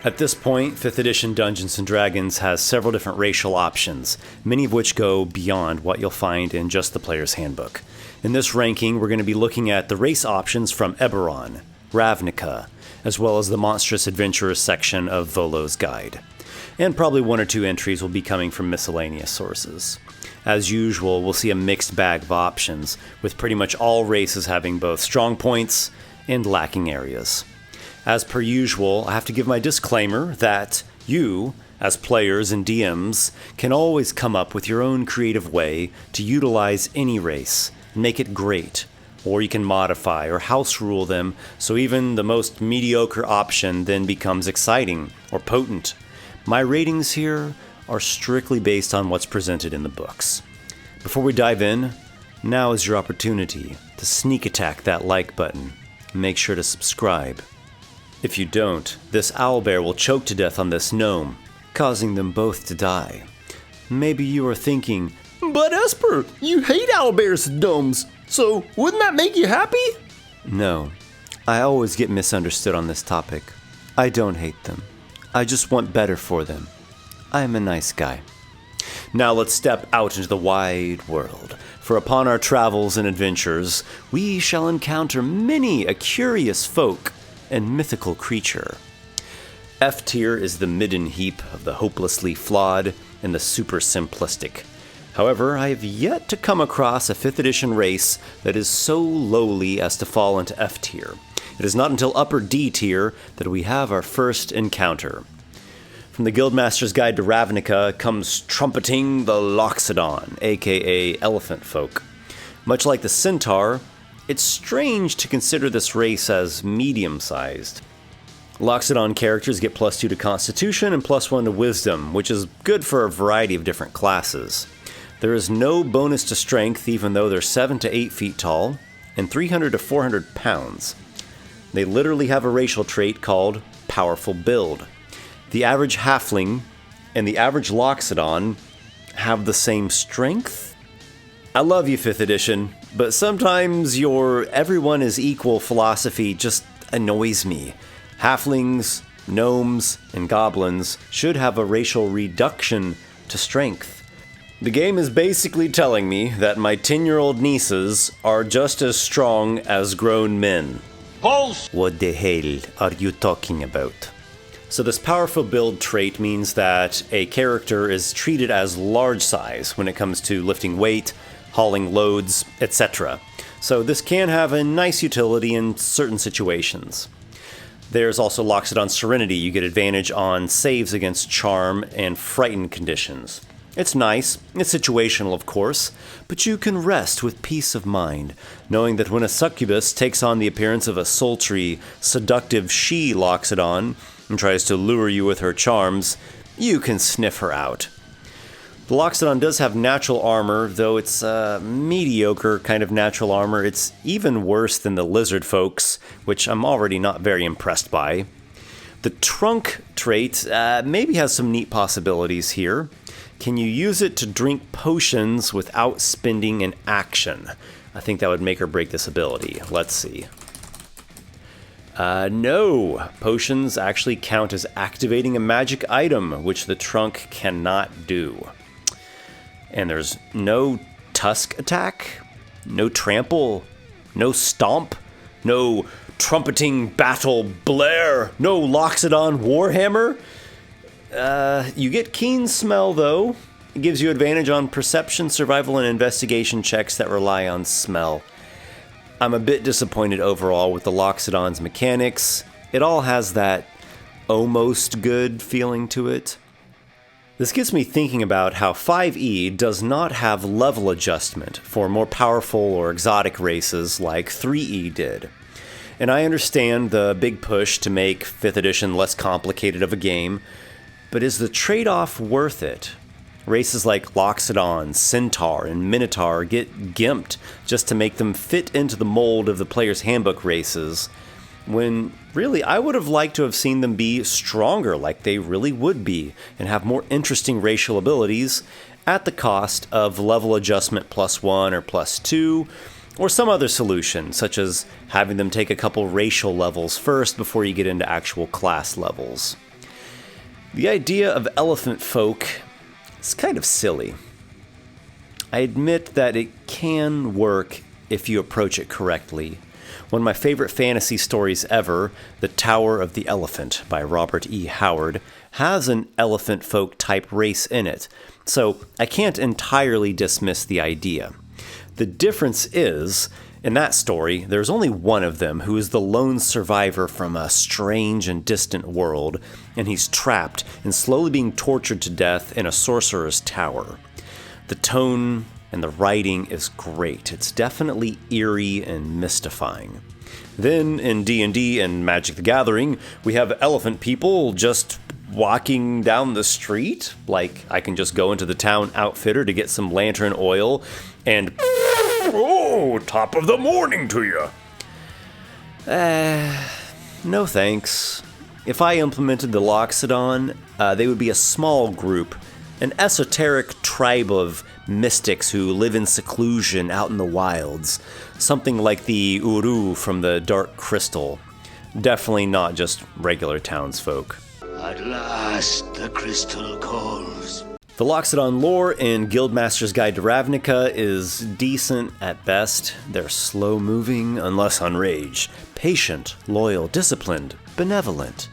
At this point, 5th edition Dungeons & Dragons has several different racial options, many of which go beyond what you'll find in just the player's handbook. In this ranking, we're going to be looking at the race options from Eberron, Ravnica, as well as the Monstrous Adventurers section of Volo's guide. And probably one or two entries will be coming from miscellaneous sources. As usual, we'll see a mixed bag of options, with pretty much all races having both strong points and lacking areas. As per usual, I have to give my disclaimer that you, as players and DMs, can always come up with your own creative way to utilize any race and make it great, or you can modify or house rule them so even the most mediocre option then becomes exciting or potent. My ratings here are strictly based on what's presented in the books. Before we dive in, now is your opportunity to sneak attack that like button and make sure to subscribe. If you don't, this owlbear will choke to death on this gnome, causing them both to die. Maybe you are thinking, "But Esper, you hate owlbears and gnomes, so wouldn't that make you happy?" No, I always get misunderstood on this topic. I don't hate them. I just want better for them. I am a nice guy. Now let's step out into the wide world, for upon our travels and adventures, we shall encounter many a curious folk and mythical creature. F tier is the midden heap of the hopelessly flawed and the super simplistic. However, I have yet to come across a 5th edition race that is so lowly as to fall into F tier. It is not until upper D tier that we have our first encounter. From the Guildmaster's Guide to Ravnica comes trumpeting the Loxodon, aka Elephant Folk. Much like the Centaur, it's strange to consider this race as medium-sized. Loxodon characters get +2 to Constitution and +1 to Wisdom, which is good for a variety of different classes. There is no bonus to Strength, even though they're 7 to 8 feet tall and 300 to 400 pounds. They literally have a racial trait called Powerful Build. The average Halfling and the average Loxodon have the same strength? I love you, 5th edition, but sometimes your everyone is equal philosophy just annoys me. Halflings, gnomes, and goblins should have a racial reduction to strength. The game is basically telling me that my 10-year-old nieces are just as strong as grown men. Pulse! What the hell are you talking about? So this powerful build trait means that a character is treated as large size when it comes to lifting weight, hauling loads, etc. So this can have a nice utility in certain situations. There's also Loxodon Serenity. You get advantage on saves against charm and frightened conditions. It's nice, it's situational of course, but you can rest with peace of mind, knowing that when a succubus takes on the appearance of a sultry, seductive she-Loxodon and tries to lure you with her charms, you can sniff her out. The Loxodon does have natural armor, though it's mediocre kind of natural armor. It's even worse than the lizard folks, which I'm already not very impressed by. The trunk trait maybe has some neat possibilities here. Can you use it to drink potions without spending an action? I think that would make or break this ability. Let's see. No. Potions actually count as activating a magic item, which the trunk cannot do. And there's no tusk attack, no trample, no stomp, no trumpeting battle blare, no Loxodon warhammer. You get keen smell though. It gives you advantage on perception, survival, and investigation checks that rely on smell. I'm a bit disappointed overall with the Loxodon's mechanics. It all has that almost good feeling to it. This gets me thinking about how 5e does not have level adjustment for more powerful or exotic races like 3e did. And I understand the big push to make 5th edition less complicated of a game, but is the trade-off worth it? Races like Loxodon, Centaur, and Minotaur get gimped just to make them fit into the mold of the player's handbook races, when really I would have liked to have seen them be stronger like they really would be and have more interesting racial abilities at the cost of level adjustment +1 or +2, or some other solution such as having them take a couple racial levels first before you get into actual class levels. The idea of elephant folk is kind of silly. I admit that it can work if you approach it correctly. One of my favorite fantasy stories ever, The Tower of the Elephant by Robert E. Howard, has an elephant folk type race in it, so I can't entirely dismiss the idea. The difference is, in that story, there's only one of them who is the lone survivor from a strange and distant world, and he's trapped and slowly being tortured to death in a sorcerer's tower. The tone and the writing is great. It's definitely eerie and mystifying. Then, in D&D and Magic the Gathering, we have elephant people just walking down the street. Like, I can just go into the town outfitter to get some lantern oil and... Oh, top of the morning to you! No thanks. If I implemented the Loxodon, they would be a small group, an esoteric tribe of mystics who live in seclusion out in the wilds, something like the Uru from the Dark Crystal. Definitely not just regular townsfolk. At last, the crystal calls. The Loxodon lore in Guildmaster's Guide to Ravnica is decent at best. They're slow-moving unless enraged, patient, loyal, disciplined, benevolent,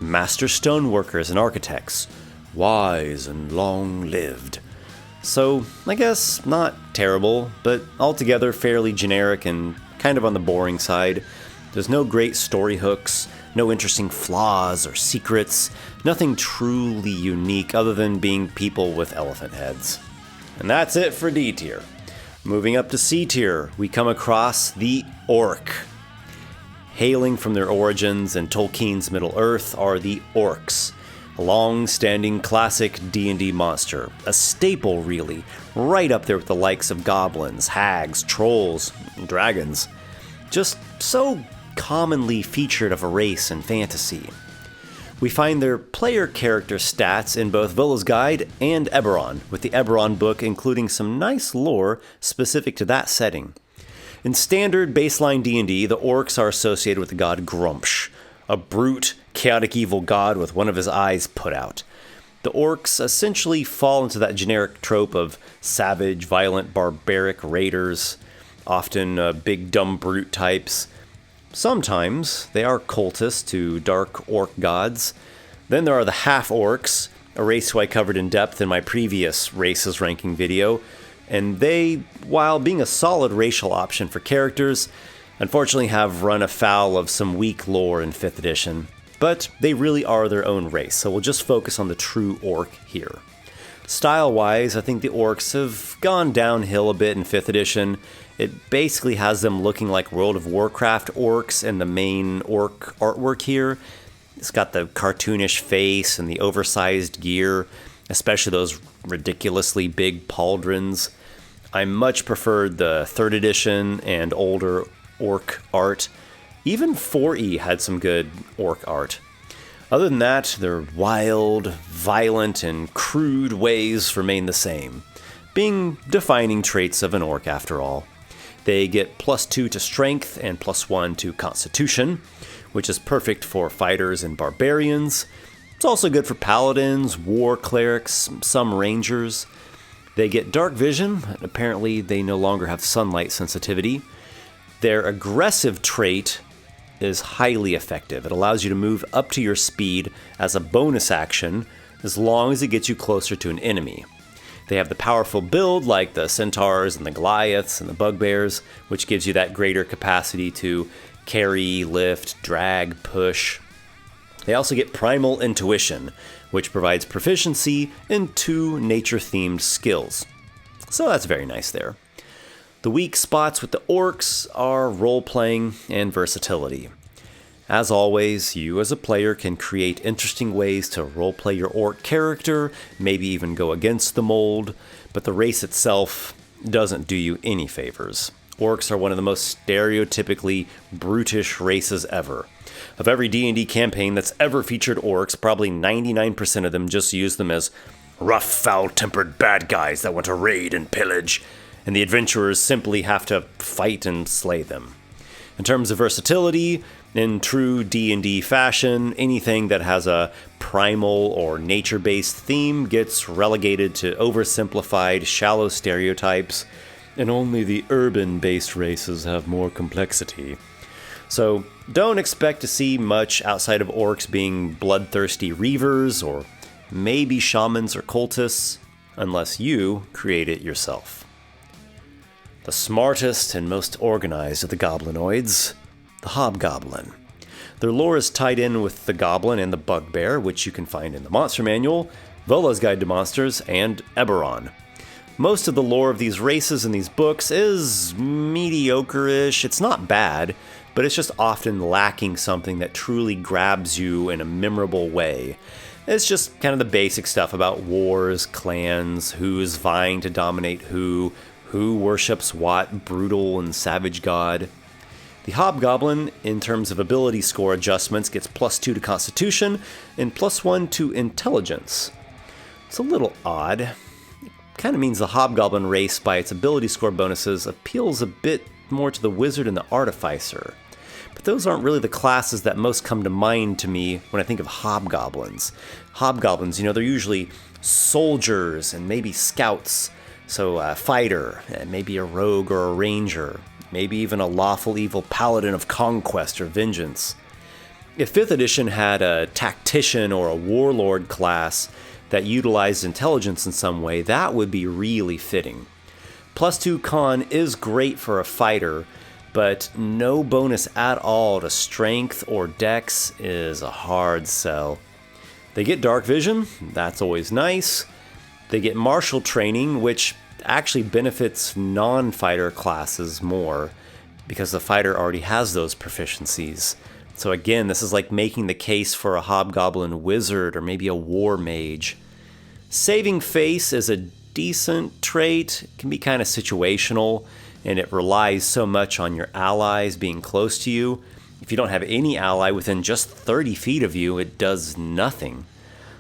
master stoneworkers and architects, wise and long-lived. So, I guess not terrible, but altogether fairly generic and kind of on the boring side. There's no great story hooks, no interesting flaws or secrets, nothing truly unique other than being people with elephant heads. And that's it for D tier. Moving up to C tier, we come across the Orc. Hailing from their origins in Tolkien's Middle-earth are the Orcs, a long-standing classic D&D monster, a staple really, right up there with the likes of goblins, hags, trolls, and dragons. Just so commonly featured of a race in fantasy. We find their player character stats in both Volo's Guide and Eberron, with the Eberron book including some nice lore specific to that setting. In standard baseline D&D, the Orcs are associated with the god Grumpsh, a brute, chaotic evil god with one of his eyes put out. The Orcs essentially fall into that generic trope of savage, violent, barbaric raiders, often big dumb brute types. Sometimes they are cultists to dark orc gods. Then there are the half-orcs, a race who I covered in depth in my previous races ranking video, and they, while being a solid racial option for characters, unfortunately have run afoul of some weak lore in 5th edition. But they really are their own race, so we'll just focus on the true orc here. Style-wise, I think the orcs have gone downhill a bit in 5th edition. It basically has them looking like World of Warcraft orcs and the main orc artwork here. It's got the cartoonish face and the oversized gear, especially those ridiculously big pauldrons. I much preferred the 3rd edition and older orc art. Even 4E had some good orc art. Other than that, their wild, violent, and crude ways remain the same, being defining traits of an orc after all. They get +2 to strength and +1 to constitution, which is perfect for fighters and barbarians. It's also good for paladins, war clerics, some rangers. They get dark vision. Apparently they no longer have sunlight sensitivity. Their aggressive trait is highly effective. It allows you to move up to your speed as a bonus action as long as it gets you closer to an enemy. They have the powerful build like the Centaurs and the Goliaths and the Bugbears, which gives you that greater capacity to carry, lift, drag, push. They also get Primal Intuition, which provides proficiency in 2 nature-themed skills. So that's very nice there. The weak spots with the orcs are role-playing and versatility. As always, you as a player can create interesting ways to roleplay your orc character, maybe even go against the mold, but the race itself doesn't do you any favors. Orcs are one of the most stereotypically brutish races ever. Of every D&D campaign that's ever featured orcs, probably 99% of them just use them as rough, foul-tempered bad guys that want to raid and pillage, and the adventurers simply have to fight and slay them. In terms of versatility, in true D&D fashion, anything that has a primal or nature-based theme gets relegated to oversimplified, shallow stereotypes, and only the urban-based races have more complexity. So don't expect to see much outside of orcs being bloodthirsty reavers, or maybe shamans or cultists, unless you create it yourself. The smartest and most organized of the goblinoids, the Hobgoblin. Their lore is tied in with the Goblin and the Bugbear, which you can find in the Monster Manual, Volo's Guide to Monsters, and Eberron. Most of the lore of these races in these books is mediocre-ish. It's not bad, but it's just often lacking something that truly grabs you in a memorable way. It's just kind of the basic stuff about wars, clans, who's vying to dominate who worships what brutal and savage god. The Hobgoblin, in terms of ability score adjustments, gets +2 to Constitution and +1 to Intelligence. It's a little odd. It kind of means the Hobgoblin race, by its ability score bonuses, appeals a bit more to the Wizard and the Artificer. But those aren't really the classes that most come to mind to me when I think of Hobgoblins. Hobgoblins, they're usually soldiers and maybe scouts. So a fighter, maybe a rogue or a ranger, maybe even a lawful evil paladin of conquest or vengeance. If 5th edition had a tactician or a warlord class that utilized intelligence in some way, that would be really fitting. +2 con is great for a fighter, but no bonus at all to strength or dex is a hard sell. They get dark vision, that's always nice. They get martial training, which actually benefits non-fighter classes more, because the fighter already has those proficiencies. So again, this is like making the case for a Hobgoblin wizard or maybe a war mage. Saving face is a decent trait. It can be kind of situational, and it relies so much on your allies being close to you. If you don't have any ally within just 30 feet of you, it does nothing.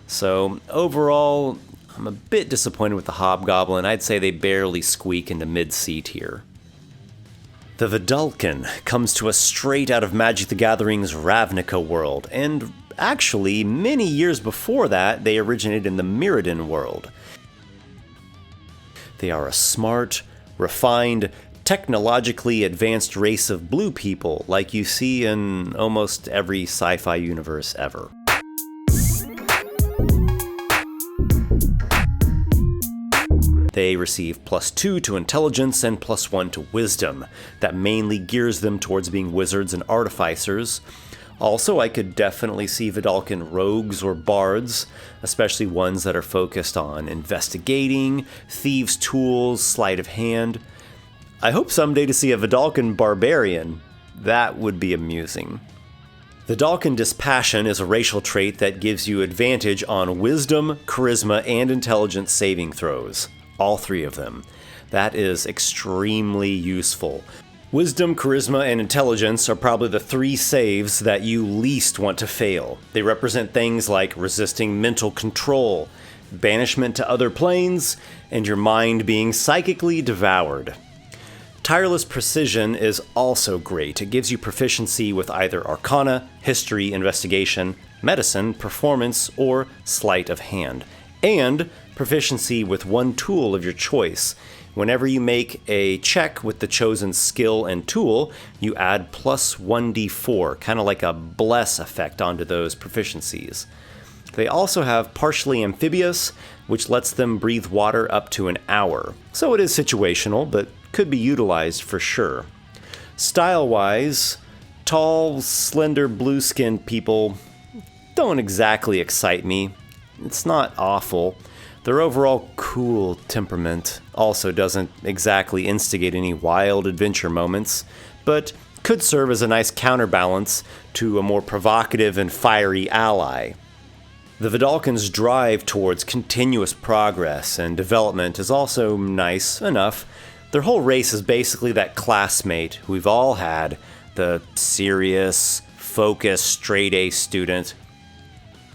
So overall, I'm a bit disappointed with the Hobgoblin. I'd say they barely squeak into mid-C tier. The Vedalken comes to us straight out of Magic the Gathering's Ravnica world, and actually, many years before that, they originated in the Mirrodin world. They are a smart, refined, technologically advanced race of blue people like you see in almost every sci-fi universe ever. They receive +2 to intelligence and +1 to wisdom. That mainly gears them towards being wizards and artificers. Also, I could definitely see Vedalken rogues or bards, especially ones that are focused on investigating, thieves' tools, sleight of hand. I hope someday to see a Vedalken barbarian. That would be amusing. Vedalken Dispassion is a racial trait that gives you advantage on wisdom, charisma, and intelligence saving throws. All 3 of them. That is extremely useful. Wisdom, charisma, and intelligence are probably the 3 saves that you least want to fail. They represent things like resisting mental control, banishment to other planes, and your mind being psychically devoured. Tireless Precision is also great. It gives you proficiency with either Arcana, History, Investigation, Medicine, Performance, or Sleight of Hand. And proficiency with one tool of your choice. Whenever you make a check with the chosen skill and tool, you add +1d4, kind of like a bless effect onto those proficiencies. They also have Partially Amphibious, which lets them breathe water up to an hour. So it is situational, but could be utilized for sure. Style-wise, tall, slender, blue-skinned people don't exactly excite me. It's not awful. Their overall cool temperament also doesn't exactly instigate any wild adventure moments, but could serve as a nice counterbalance to a more provocative and fiery ally. The Vedalken's drive towards continuous progress and development is also nice enough. Their whole race is basically that classmate we've all had, the serious, focused, straight-A student.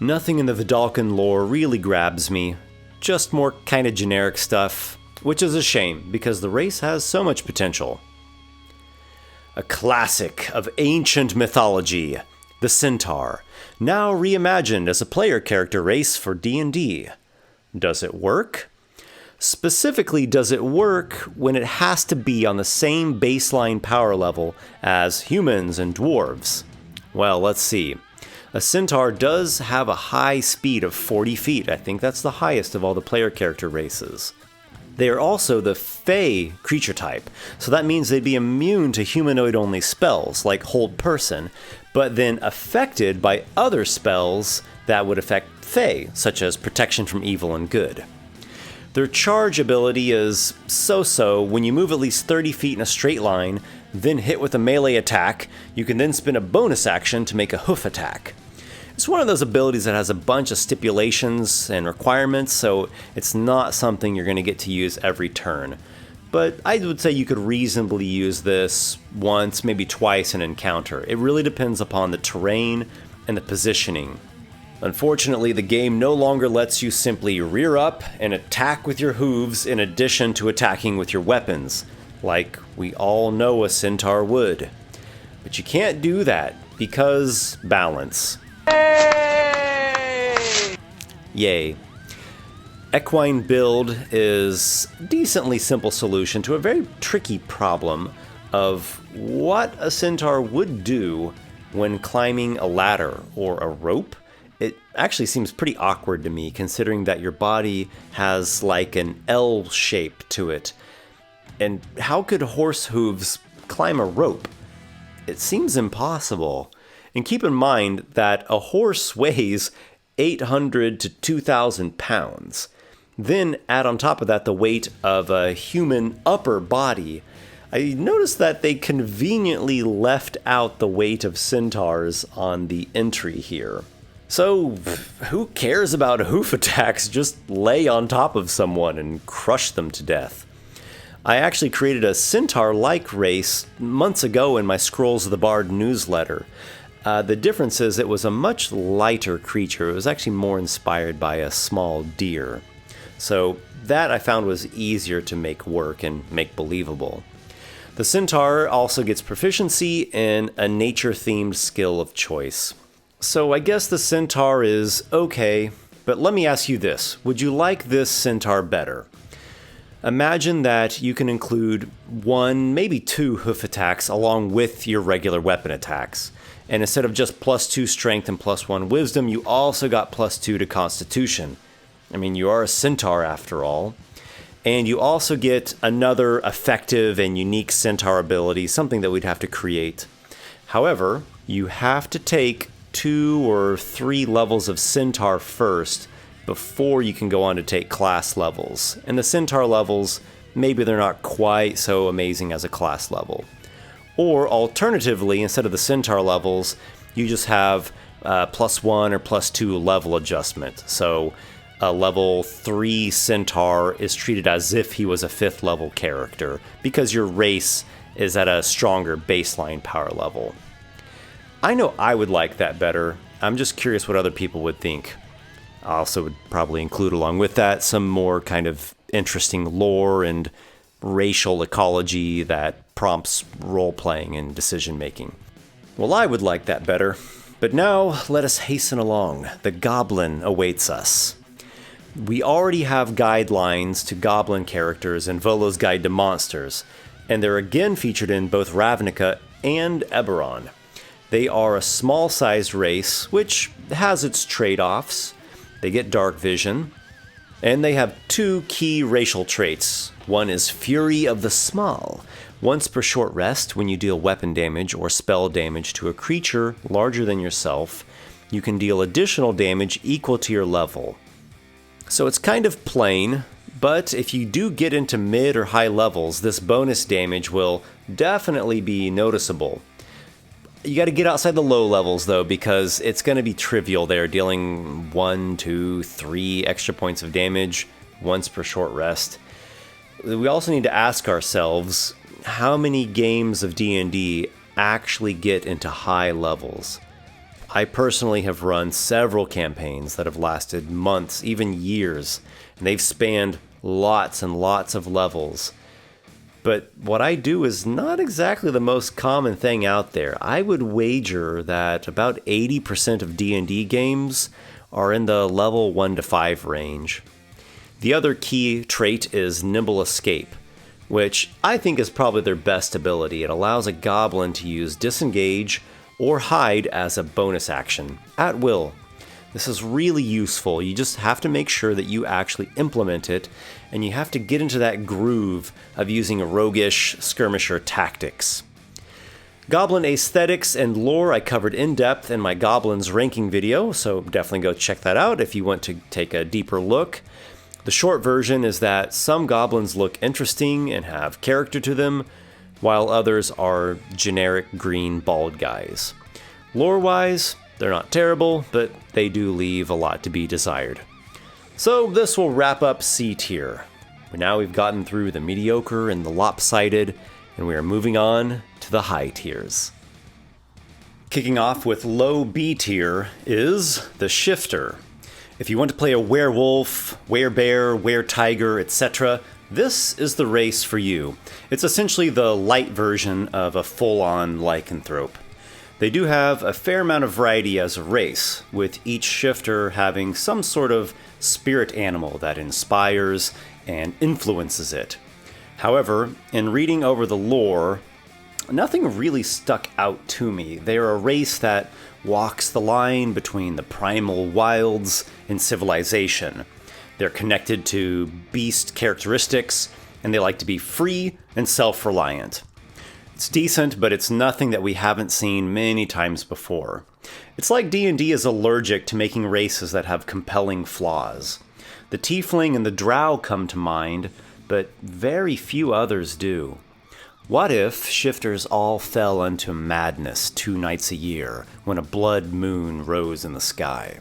Nothing in the Vedalken lore really grabs me, just more kind of generic stuff, which is a shame because the race has so much potential. A classic of ancient mythology, the Centaur, now reimagined as a player character race for D&D. Does it work? Specifically, does it work when it has to be on the same baseline power level as humans and dwarves? Well, let's see. A Centaur does have a high speed of 40 feet. I think that's the highest of all the player character races. They are also the Fey creature type, so that means they'd be immune to humanoid-only spells, like Hold Person, but then affected by other spells that would affect Fey, such as Protection from Evil and Good. Their charge ability is so-so. When you move at least 30 feet in a straight line, then hit with a melee attack, you can then spin a bonus action to make a hoof attack. It's one of those abilities that has a bunch of stipulations and requirements, so it's not something you're going to get to use every turn. But I would say you could reasonably use this once, maybe twice in an encounter. It really depends upon the terrain and the positioning. Unfortunately, the game no longer lets you simply rear up and attack with your hooves in addition to attacking with your weapons, like we all know a Centaur would. But you can't do that because balance. Yay. Equine build is a decently simple solution to a very tricky problem of what a Centaur would do when climbing a ladder or a rope. It actually seems pretty awkward to me, considering that your body has like an L shape to it. And how could horse hooves climb a rope? It seems impossible. And keep in mind that a horse weighs 800 to 2,000 pounds. Then add on top of that the weight of a human upper body. I noticed that they conveniently left out the weight of centaurs on the entry here. So, who cares about hoof attacks? Just lay on top of someone and crush them to death. I actually created a centaur-like race months ago in my Scrolls of the Bard newsletter. The difference is it was a much lighter creature. It was actually more inspired by a small deer. So that I found was easier to make work and make believable. The Centaur also gets proficiency in a nature-themed skill of choice. So I guess the Centaur is okay, but let me ask you this. Would you like this Centaur better? Imagine that you can include 1, maybe 2 hoof attacks along with your regular weapon attacks. And instead of just +2 strength and +1 wisdom, you also got +2 to constitution. I mean, you are a centaur after all. And you also get another effective and unique centaur ability, something that we'd have to create. However, you have to take 2 or 3 levels of centaur first before you can go on to take class levels. And the centaur levels, maybe they're not quite so amazing as a class level. Or alternatively, instead of the centaur levels, you just have +1 or +2 level adjustment. So a level 3 centaur is treated as if he was a 5th level character because your race is at a stronger baseline power level. I know I would like that better. I'm just curious what other people would think. I also would probably include along with that some more kind of interesting lore and racial ecology that prompts role-playing and decision-making. Well, I would like that better. But now, let us hasten along. The Goblin awaits us. We already have guidelines to Goblin characters in Volo's Guide to Monsters, and they're again featured in both Ravnica and Eberron. They are a small-sized race, which has its trade-offs. They get dark vision, and they have 2 key racial traits. One is Fury of the Small. Once per short rest, when you deal weapon damage or spell damage to a creature larger than yourself, you can deal additional damage equal to your level. So it's kind of plain, but if you do get into mid or high levels, this bonus damage will definitely be noticeable. You got to get outside the low levels though, because it's going to be trivial there, dealing 1, 2, 3 extra points of damage once per short rest. We also need to ask ourselves, how many games of D&D actually get into high levels? I personally have run several campaigns that have lasted months, even years, and they've spanned lots and lots of levels. but what I do is not exactly the most common thing out there. I would wager that about 80% of D&D games are in the level 1 to 5 range. The other key trait is Nimble Escape, which I think is probably their best ability. It allows a goblin to use Disengage or Hide as a bonus action, at will. This is really useful. You just have to make sure that you actually implement it, and you have to get into that groove of using roguish skirmisher tactics. Goblin aesthetics and lore I covered in depth in my Goblins ranking video, so definitely go check that out if you want to take a deeper look. The short version is that some goblins look interesting and have character to them, while others are generic green bald guys. Lore-wise, they're not terrible, but they do leave a lot to be desired. So this will wrap up C tier. Now we've gotten through the mediocre and the lopsided, and we are moving on to the high tiers. Kicking off with low B tier is the Shifter. If you want to play a werewolf, werebear, were-tiger, etc., this is the race for you. It's essentially the light version of a full-on lycanthrope. They do have a fair amount of variety as a race, with each shifter having some sort of spirit animal that inspires and influences it. However, in reading over the lore, nothing really stuck out to me. They're a race that walks the line between the primal wilds and civilization. They're connected to beast characteristics, and they like to be free and self-reliant. It's decent, but it's nothing that we haven't seen many times before. It's like D&D is allergic to making races that have compelling flaws. The Tiefling and the Drow come to mind, but very few others do. What if shifters all fell into madness 2 nights a year when a blood moon rose in the sky?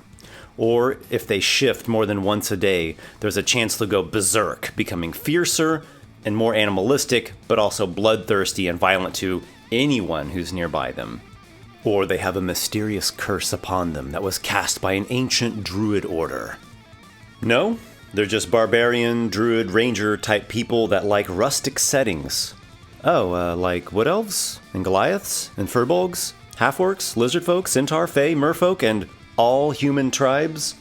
Or if they shift more than once a day, there's a chance they'll go berserk, becoming fiercer and more animalistic, but also bloodthirsty and violent to anyone who's nearby them. Or they have a mysterious curse upon them that was cast by an ancient druid order. No, they're just barbarian, druid, ranger type people that like rustic settings. Oh, like wood elves, and Goliaths, and furbolgs, half-orcs, lizardfolk, centaur, fae, merfolk, and all human tribes?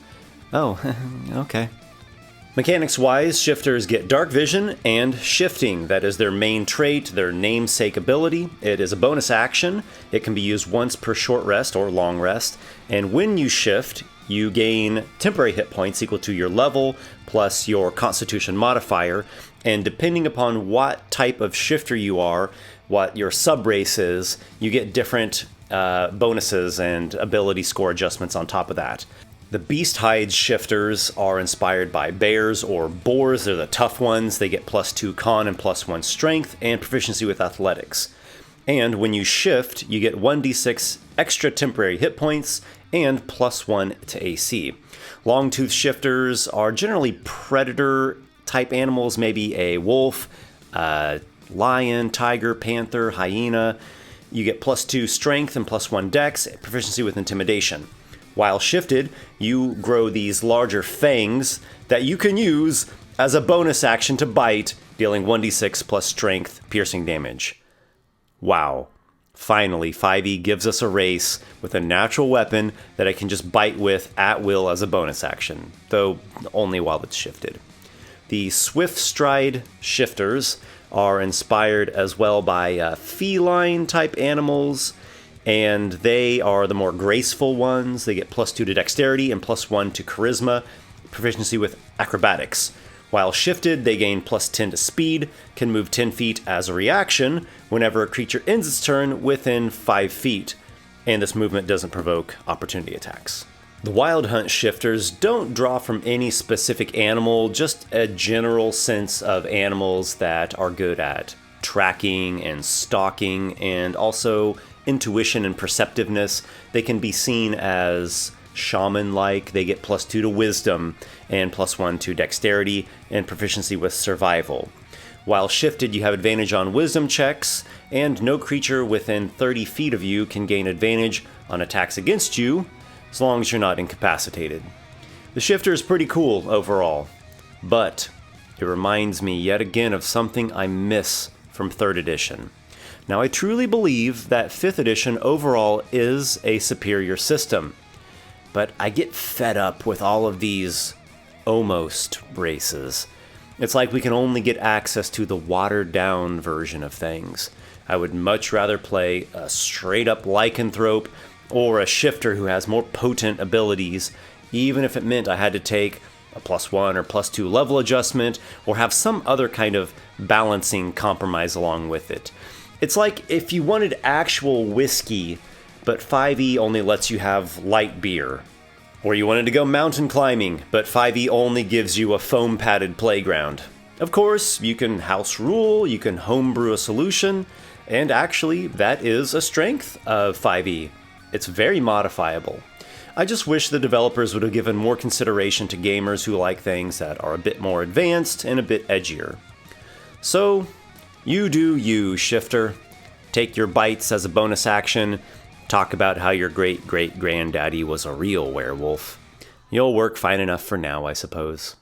Oh, okay. Mechanics-wise, shifters get dark vision and shifting. That is their main trait, their namesake ability. It is a bonus action. It can be used once per short rest or long rest. And when you shift, you gain temporary hit points equal to your level plus your constitution modifier. And depending upon what type of shifter you are, what your subrace is, you get different bonuses and ability score adjustments on top of that. The Beast Hide shifters are inspired by bears or boars. They're the tough ones. They get +2 con and +1 strength and proficiency with athletics. And when you shift, you get 1d6 extra temporary hit points and +1 to AC. Longtooth shifters are generally predator type animals, maybe a wolf, lion, tiger, panther, hyena. You get +2 strength and +1 dex, proficiency with intimidation. While shifted, you grow these larger fangs that you can use as a bonus action to bite, dealing 1d6 plus strength piercing damage. Wow. Finally, 5e gives us a race with a natural weapon that I can just bite with at will as a bonus action, though only while it's shifted. The Swift Stride shifters are inspired as well by feline type animals, and they are the more graceful ones. They get +2 to dexterity and +1 to charisma, proficiency with acrobatics. While shifted, they gain +10 to speed, can move 10 feet as a reaction whenever a creature ends its turn within 5 feet, and this movement doesn't provoke opportunity attacks. The Wild Hunt shifters don't draw from any specific animal, just a general sense of animals that are good at tracking and stalking, and also intuition and perceptiveness. They can be seen as shaman-like. They get +2 to wisdom and +1 to dexterity and proficiency with survival. While shifted, you have advantage on wisdom checks, and no creature within 30 feet of you can gain advantage on attacks against you, as long as you're not incapacitated. The shifter is pretty cool overall, but it reminds me yet again of something I miss from 3rd edition. Now, I truly believe that 5th edition overall is a superior system, but I get fed up with all of these almost races. It's like we can only get access to the watered-down version of things. I would much rather play a straight-up lycanthrope or a shifter who has more potent abilities, even if it meant I had to take a +1 or +2 level adjustment or have some other kind of balancing compromise along with it. It's like if you wanted actual whiskey, but 5e only lets you have light beer. Or you wanted to go mountain climbing, but 5e only gives you a foam-padded playground. Of course, you can house rule, you can homebrew a solution, and actually, that is a strength of 5e. It's very modifiable. I just wish the developers would have given more consideration to gamers who like things that are a bit more advanced and a bit edgier. So, you do you, Shifter. Take your bites as a bonus action. Talk about how your great-great-granddaddy was a real werewolf. You'll work fine enough for now, I suppose.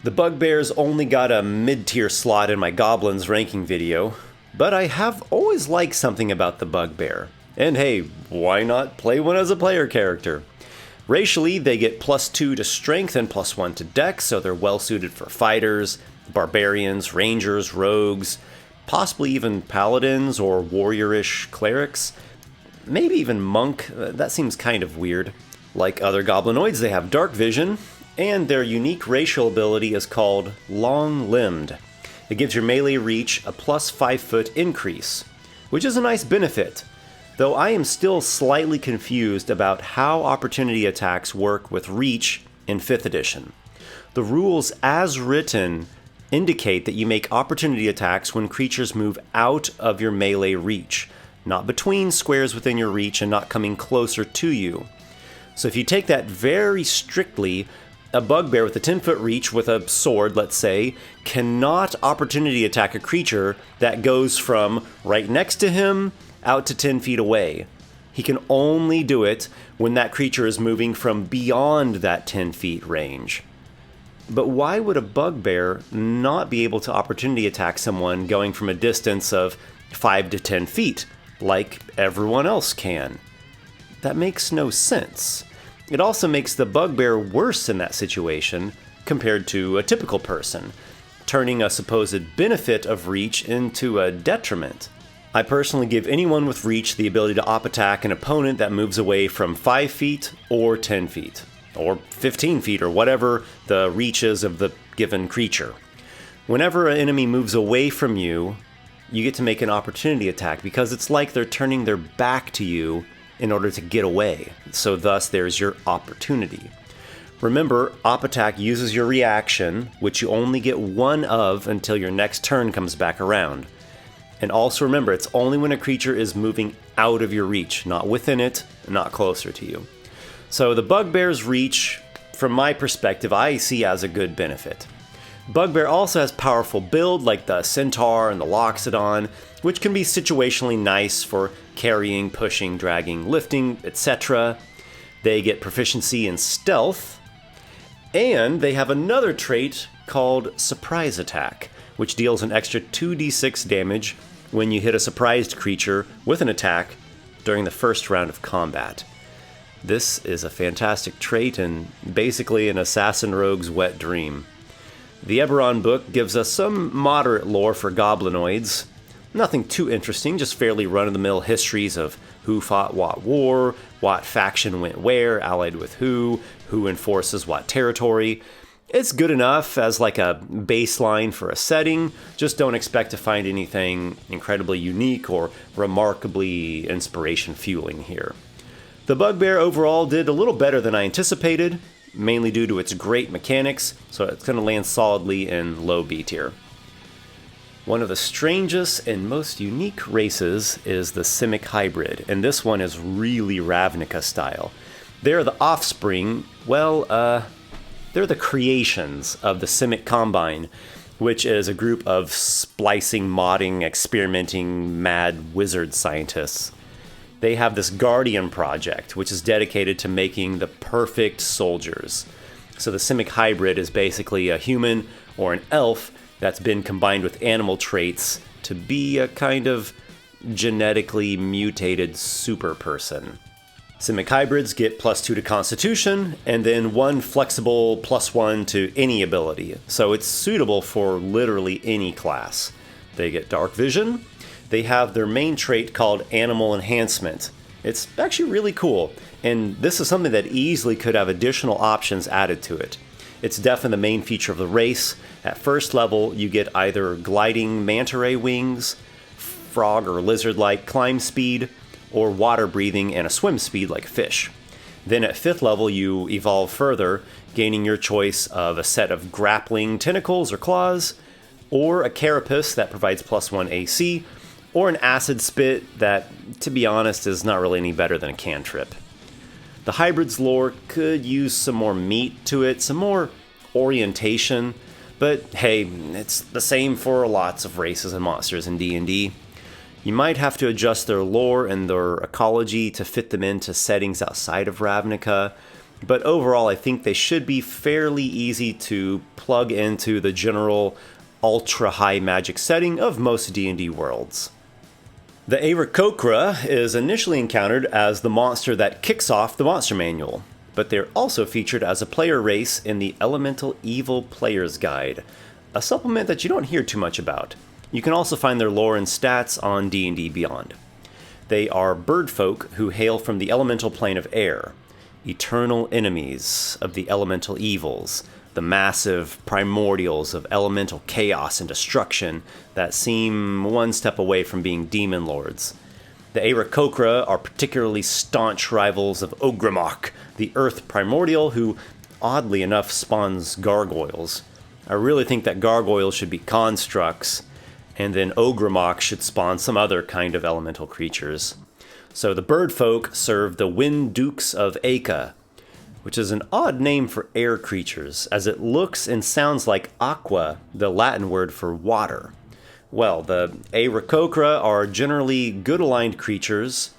The Bugbear's only got a mid-tier slot in my Goblins ranking video, but I have always liked something about the Bugbear. And hey, why not play one as a player character? Racially, they get +2 to strength and +1 to dex, so they're well suited for fighters, barbarians, rangers, rogues, possibly even paladins or warrior-ish clerics. Maybe even monk. That seems kind of weird. Like other goblinoids, they have dark vision, and their unique racial ability is called long-limbed. It gives your melee reach a +5 foot increase, which is a nice benefit, though I am still slightly confused about how opportunity attacks work with reach in 5th edition. The rules as written indicate that you make opportunity attacks when creatures move out of your melee reach, not between squares within your reach and not coming closer to you. So if you take that very strictly, a Bugbear with a 10-foot reach with a sword, let's say, cannot opportunity attack a creature that goes from right next to him out to 10 feet away. He can only do it when that creature is moving from beyond that 10 feet range. But why would a Bugbear not be able to opportunity attack someone going from a distance of 5 to 10 feet, like everyone else can? That makes no sense. It also makes the Bugbear worse in that situation compared to a typical person, turning a supposed benefit of reach into a detriment. I personally give anyone with reach the ability to op attack an opponent that moves away from 5 feet or 10 feet, or 15 feet, or whatever the reach is of the given creature. Whenever an enemy moves away from you, you get to make an opportunity attack because it's like they're turning their back to you in order to get away. So thus there's your opportunity. Remember, op attack uses your reaction, which you only get one of until your next turn comes back around. And also remember, it's only when a creature is moving out of your reach, not within it, not closer to you. So the Bugbear's reach, from my perspective, I see as a good benefit. Bugbear also has powerful build like the Centaur and the Loxodon, which can be situationally nice for carrying, pushing, dragging, lifting, etc. They get proficiency in stealth, and they have another trait called Surprise Attack, which deals an extra 2d6 damage when you hit a surprised creature with an attack during the first round of combat. This is a fantastic trait and basically an assassin rogue's wet dream. The Eberron book gives us some moderate lore for goblinoids. Nothing too interesting, just fairly run-of-the-mill histories of who fought what war, what faction went where, allied with who enforces what territory. It's good enough as like a baseline for a setting, just don't expect to find anything incredibly unique or remarkably inspiration-fueling here. The Bugbear overall did a little better than I anticipated, mainly due to its great mechanics, so it's going to land solidly in low B tier. One of the strangest and most unique races is the Simic Hybrid, and this one is really Ravnica style. They're the offspring, they're the creations of the Simic Combine, which is a group of splicing, modding, experimenting, mad wizard scientists. They have this Guardian project, which is dedicated to making the perfect soldiers. So the Simic Hybrid is basically a human or an elf that's been combined with animal traits to be a kind of genetically mutated super person. Simic Hybrids get +2 to Constitution, and then 1 flexible +1 to any ability, so it's suitable for literally any class. They get Dark Vision. They have their main trait called Animal Enhancement. It's actually really cool, and this is something that easily could have additional options added to it. It's definitely the main feature of the race. At first level, you get either gliding manta ray wings, frog or lizard-like climb speed, or water breathing and a swim speed like a fish. Then at 5th level, you evolve further, gaining your choice of a set of grappling tentacles or claws, or a carapace that provides +1 AC, or an acid spit that, to be honest, is not really any better than a cantrip. The Hybrid's lore could use some more meat to it, some more orientation, but hey, it's the same for lots of races and monsters in D&D. You might have to adjust their lore and their ecology to fit them into settings outside of Ravnica, but overall I think they should be fairly easy to plug into the general ultra-high magic setting of most D&D worlds. The Aaracokra is initially encountered as the monster that kicks off the monster manual, but they're also featured as a player race in the Elemental Evil Player's Guide, a supplement that you don't hear too much about. You can also find their lore and stats on D&D Beyond. They are birdfolk who hail from the elemental plane of air, eternal enemies of the elemental evils, the massive primordials of elemental chaos and destruction that seem one step away from being demon lords. The Aaracokra are particularly staunch rivals of Ogrimmok, the earth primordial who, oddly enough, spawns gargoyles. I really think that gargoyles should be constructs, and then Ogrimmok should spawn some other kind of elemental creatures. So the birdfolk serve the Wind Dukes of Aka, which is an odd name for air creatures, as it looks and sounds like aqua, the Latin word for water. Well, the Aaracokra are generally good-aligned creatures,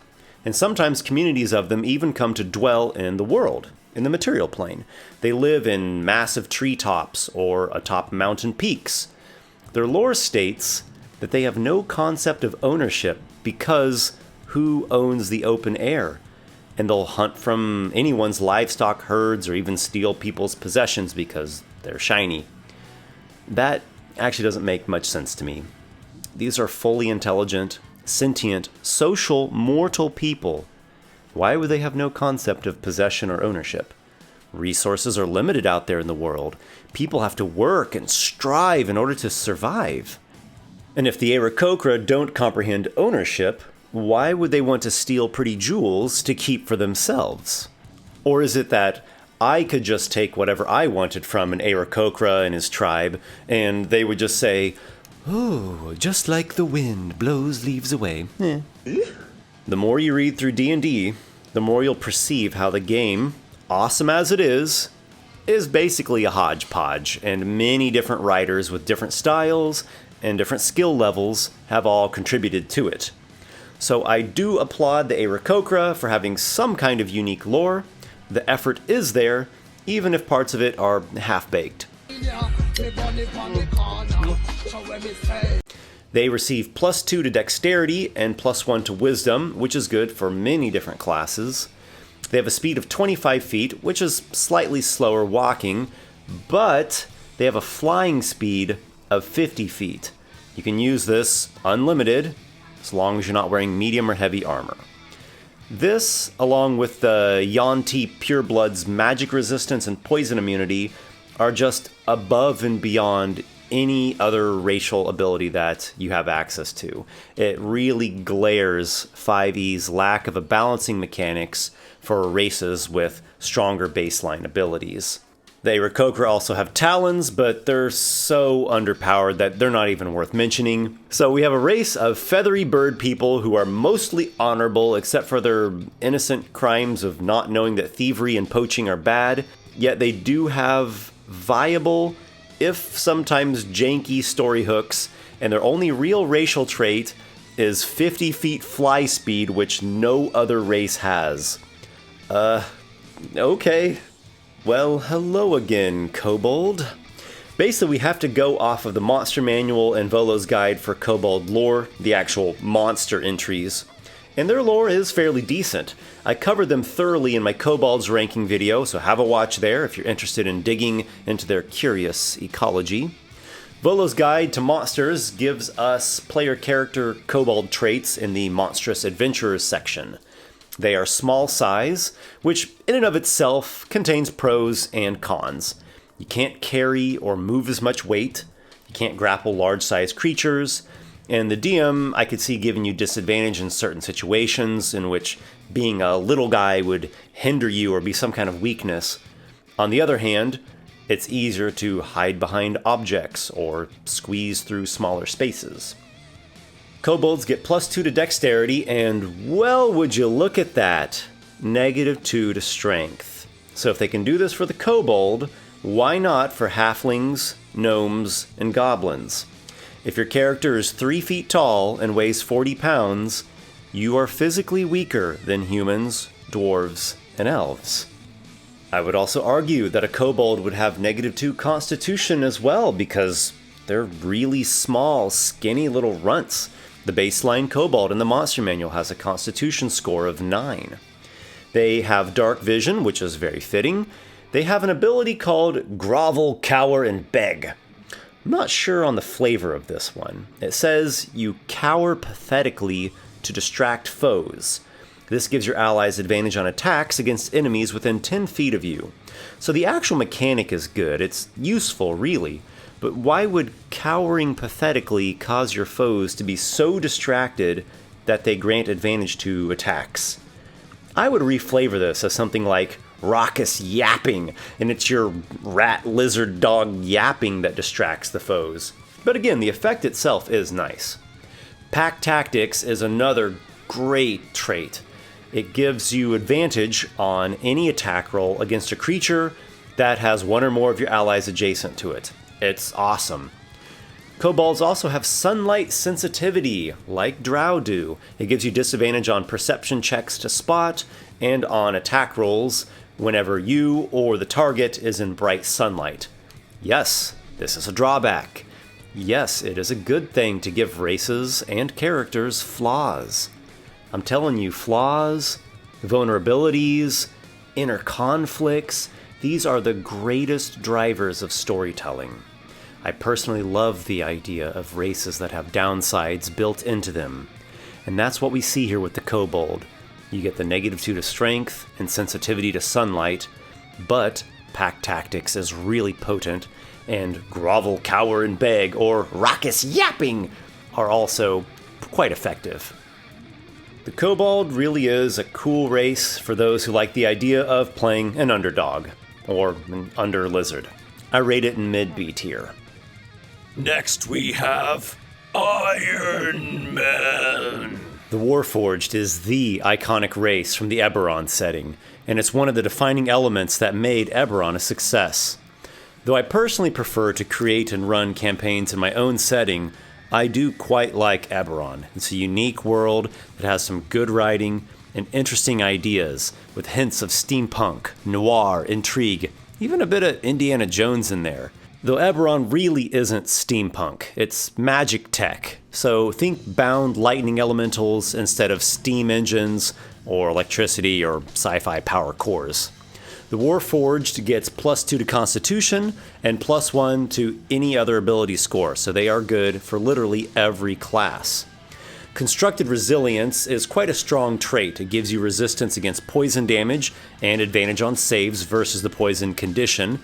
and sometimes communities of them even come to dwell in the world, in the material plane. They live in massive treetops or atop mountain peaks. Their lore states that they have no concept of ownership because who owns the open air? And they'll hunt from anyone's livestock herds or even steal people's possessions because they're shiny. That actually doesn't make much sense to me. These are fully intelligent, sentient, social, mortal people. Why would they have no concept of possession or ownership? Resources are limited out there in the world. People have to work and strive in order to survive. And if the Aaracokra don't comprehend ownership, why would they want to steal pretty jewels to keep for themselves? Or is it that I could just take whatever I wanted from an Aaracokra and his tribe, and they would just say, "Oh, just like the wind blows leaves away." The more you read through D&D, the more you'll perceive how the game, awesome as it is basically a hodgepodge, and many different writers with different styles and different skill levels have all contributed to it. So I do applaud the Aaracokra for having some kind of unique lore. The effort is there, even if parts of it are half-baked. They receive +2 to Dexterity and +1 to Wisdom, which is good for many different classes. They have a speed of 25 feet, which is slightly slower walking, but they have a flying speed of 50 feet. You can use this unlimited, as long as you're not wearing medium or heavy armor. This, along with the yuan-ti Pureblood's magic resistance and poison immunity, are just above and beyond any other racial ability that you have access to. It really glares 5e's lack of a balancing mechanics for races with stronger baseline abilities. The Aaracokra also have talons, but they're so underpowered that they're not even worth mentioning. So we have a race of feathery bird people who are mostly honorable except for their innocent crimes of not knowing that thievery and poaching are bad, yet they do have viable, if sometimes janky story hooks, and their only real racial trait is 50 feet fly speed, which no other race has. Okay. Well, hello again, Kobold. Basically, we have to go off of the monster manual and Volo's guide for Kobold lore, the actual monster entries. And their lore is fairly decent. I covered them thoroughly in my Kobolds ranking video, so have a watch there if you're interested in digging into their curious ecology. Volo's Guide to Monsters gives us player character Kobold traits in the Monstrous Adventurers section. They are small size, which in and of itself contains pros and cons. You can't carry or move as much weight, you can't grapple large-sized creatures, and the DM I could see giving you disadvantage in certain situations in which being a little guy would hinder you or be some kind of weakness. On the other hand, it's easier to hide behind objects or squeeze through smaller spaces. Kobolds get +2 to dexterity, and well, would you look at that, -2 to strength. So if they can do this for the Kobold, why not for halflings, gnomes, and goblins? If your character is 3 feet tall and weighs 40 pounds, you are physically weaker than humans, dwarves, and elves. I would also argue that a Kobold would have -2 constitution as well, because they're really small, skinny little runts. The baseline Kobold in the Monster Manual has a constitution score of 9. They have dark vision, which is very fitting. They have an ability called Grovel, Cower, and Beg. I'm not sure on the flavor of this one. It says you cower pathetically to distract foes. This gives your allies advantage on attacks against enemies within 10 feet of you. So the actual mechanic is good, it's useful really, but why would cowering pathetically cause your foes to be so distracted that they grant advantage to attacks? I would reflavor this as something like raucous yapping, and it's your rat, lizard, dog yapping that distracts the foes. But again, the effect itself is nice. Pack Tactics is another great trait. It gives you advantage on any attack roll against a creature that has one or more of your allies adjacent to it. It's awesome. Kobolds also have sunlight sensitivity, like Drow do. It gives you disadvantage on perception checks to spot and on attack rolls whenever you or the target is in bright sunlight. Yes, this is a drawback. Yes, it is a good thing to give races and characters flaws. I'm telling you, flaws, vulnerabilities, inner conflicts, these are the greatest drivers of storytelling. I personally love the idea of races that have downsides built into them. And that's what we see here with the Kobold. You get the -2 to strength and sensitivity to sunlight, but Pack Tactics is really potent, and Grovel, Cower, and Beg, or Raucous Yapping, are also quite effective. The Kobold really is a cool race for those who like the idea of playing an underdog, or an under-lizard. I rate it in mid-B tier. Next we have Iron Man. The Warforged is the iconic race from the Eberron setting, and it's one of the defining elements that made Eberron a success. Though I personally prefer to create and run campaigns in my own setting, I do quite like Eberron. It's a unique world that has some good writing and interesting ideas, with hints of steampunk, noir, intrigue, even a bit of Indiana Jones in there. Though Eberron really isn't steampunk, it's magic tech, so think bound lightning elementals instead of steam engines or electricity or sci-fi power cores. The Warforged gets +2 to Constitution and +1 to any other ability score, so they are good for literally every class. Constructed Resilience is quite a strong trait. It gives you resistance against poison damage and advantage on saves versus the poison condition.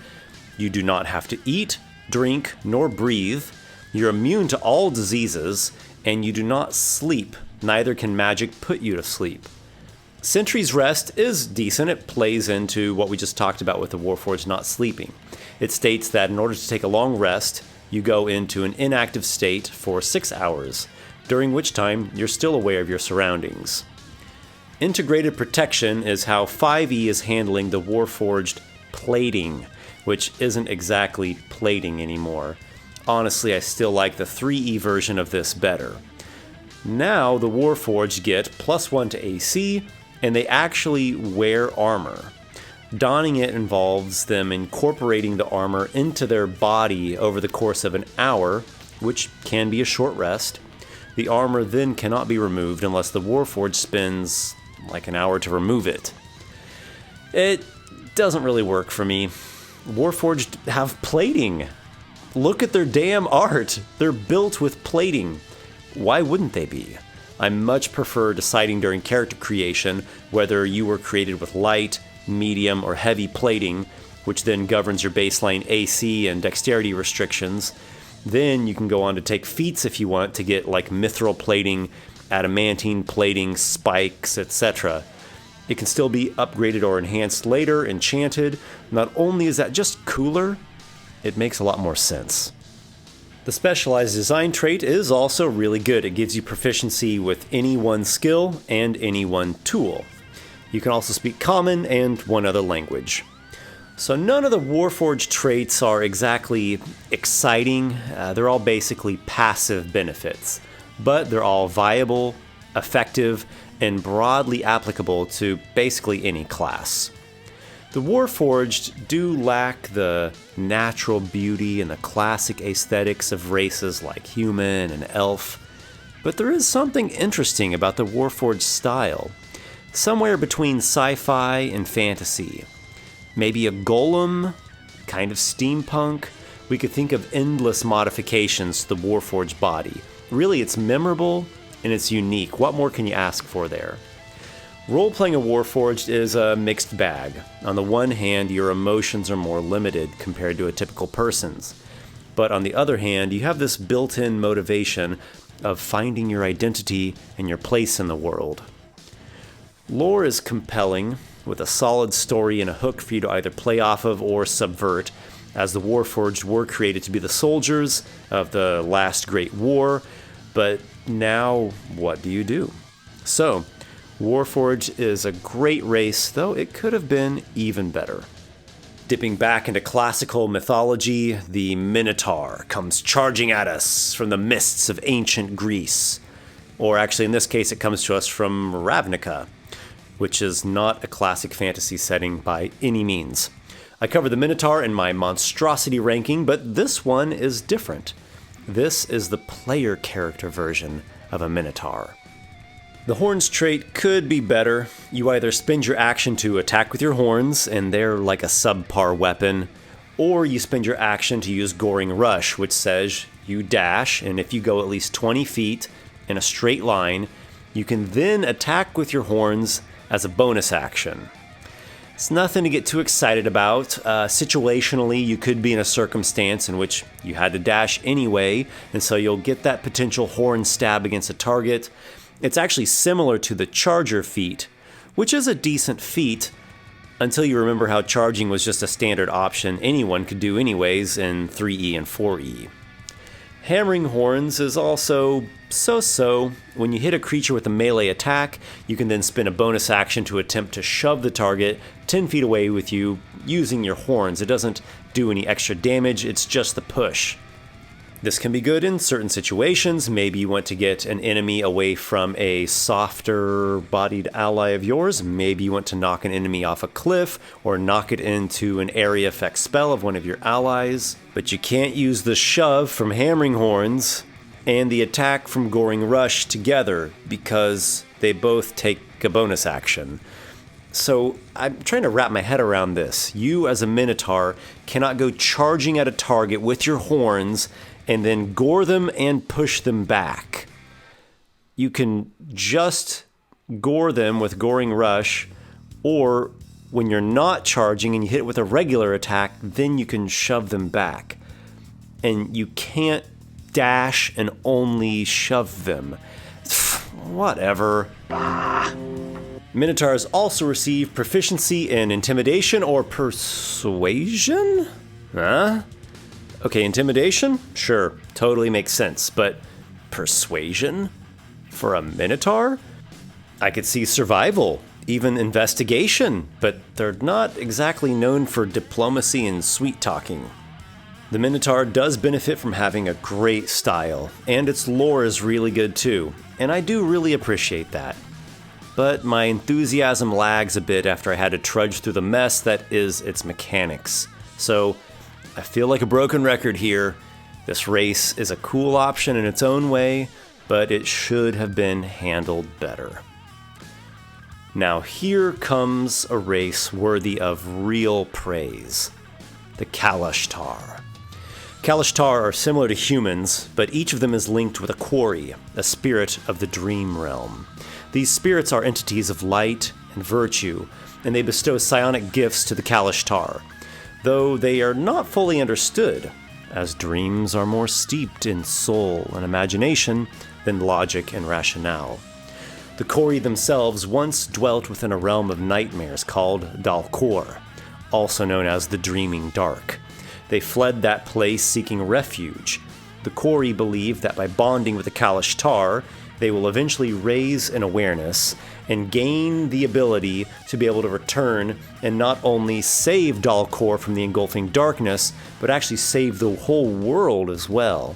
You do not have to eat, drink, nor breathe. You're immune to all diseases, and you do not sleep. Neither can magic put you to sleep. Sentry's Rest is decent. It plays into what we just talked about with the Warforged not sleeping. It states that in order to take a long rest, you go into an inactive state for 6 hours, during which time you're still aware of your surroundings. Integrated Protection is how 5e is handling the Warforged plating, which isn't exactly plating anymore. Honestly, I still like the 3e version of this better. Now the Warforged get +1 to AC, and they actually wear armor. Donning it involves them incorporating the armor into their body over the course of an hour, which can be a short rest. The armor then cannot be removed unless the Warforged spends like an hour to remove it. It doesn't really work for me. Warforged have plating. Look at their damn art. They're built with plating. Why wouldn't they be? I much prefer deciding during character creation whether you were created with light, medium, or heavy plating, which then governs your baseline AC and dexterity restrictions. Then you can go on to take feats if you want to get like mithril plating, adamantine plating, spikes, etc. It can still be upgraded or enhanced later, enchanted. Not only is that just cooler, it makes a lot more sense. The specialized design trait is also really good. It gives you proficiency with any one skill and any one tool. You can also speak Common and one other language. So none of the Warforged traits are exactly exciting. They're all basically passive benefits, but they're all viable, effective, and broadly applicable to basically any class. The Warforged do lack the natural beauty and the classic aesthetics of races like human and elf, but there is something interesting about the Warforged style, somewhere between sci-fi and fantasy. Maybe a golem, kind of steampunk. We could think of endless modifications to the Warforged body. Really, it's memorable and it's unique. What more can you ask for there? Role-playing a Warforged is a mixed bag. On the one hand, your emotions are more limited compared to a typical person's. But on the other hand, you have this built-in motivation of finding your identity and your place in the world. Lore is compelling, with a solid story and a hook for you to either play off of or subvert, as the Warforged were created to be the soldiers of the last great war, but now what do you do? So, Warforged is a great race, though it could have been even better. Dipping back into classical mythology, the Minotaur comes charging at us from the mists of ancient Greece. Or actually, in this case, it comes to us from Ravnica, which is not a classic fantasy setting by any means. I covered the Minotaur in my monstrosity ranking, but this one is different. This is the player character version of a Minotaur. The horns trait could be better. You either spend your action to attack with your horns, and they're like a subpar weapon, or you spend your action to use Goring Rush, which says you dash, and if you go at least 20 feet in a straight line, you can then attack with your horns as a bonus action. It's nothing to get too excited about. Situationally, you could be in a circumstance in which you had to dash anyway, and so you'll get that potential horn stab against a target. It's actually similar to the Charger feat, which is a decent feat until you remember how charging was just a standard option anyone could do anyways in 3E and 4E. Hammering Horns is also so-so. When you hit a creature with a melee attack, you can then spend a bonus action to attempt to shove the target 10 feet away with you using your horns. It doesn't do any extra damage, it's just the push. This can be good in certain situations. Maybe you want to get an enemy away from a softer-bodied ally of yours. Maybe you want to knock an enemy off a cliff or knock it into an area effect spell of one of your allies. But you can't use the shove from Hammering Horns and the attack from Goring Rush together because they both take a bonus action. So I'm trying to wrap my head around this. You as a Minotaur cannot go charging at a target with your horns and then gore them and push them back. You can just gore them with Goring Rush, or when you're not charging and you hit it with a regular attack, then you can shove them back. And you can't dash and only shove them. Whatever. Minotaurs also receive proficiency in Intimidation or Persuasion? Huh? Okay, Intimidation? Sure, totally makes sense, but Persuasion? For a Minotaur? I could see Survival, even Investigation, but they're not exactly known for diplomacy and sweet-talking. The Minotaur does benefit from having a great style, and its lore is really good too, and I do really appreciate that. but my enthusiasm lags a bit after I had to trudge through the mess that is its mechanics. So, I feel like a broken record here. This race is a cool option in its own way, but it should have been handled better. Now here comes a race worthy of real praise. The Kalashtar. Kalashtar are similar to humans, but each of them is linked with a quarry, a spirit of the dream realm. These spirits are entities of light and virtue, and they bestow psionic gifts to the Kalashtar, though they are not fully understood, as dreams are more steeped in soul and imagination than logic and rationale. The Kori themselves once dwelt within a realm of nightmares called Dalkor, also known as the Dreaming Dark. They fled that place seeking refuge. The Kori believe that by bonding with the Kalashtar, they will eventually raise an awareness and gain the ability to be able to return and not only save Dalkor from the engulfing darkness, but actually save the whole world as well.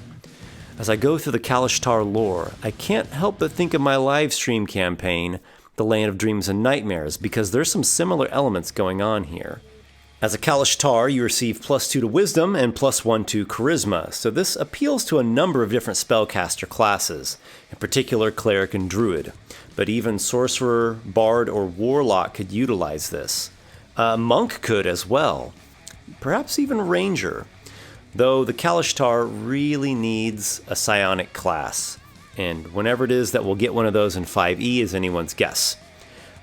As I go through the Kalashtar lore, I can't help but think of my live stream campaign, The Land of Dreams and Nightmares, because there's some similar elements going on here. As a Kalashtar, you receive +2 to Wisdom and +1 to Charisma, so this appeals to a number of different spellcaster classes, in particular Cleric and Druid, but even Sorcerer, Bard, or Warlock could utilize this. Monk could as well, perhaps even Ranger, though the Kalashtar really needs a psionic class, and whenever it is that we'll get one of those in 5e is anyone's guess.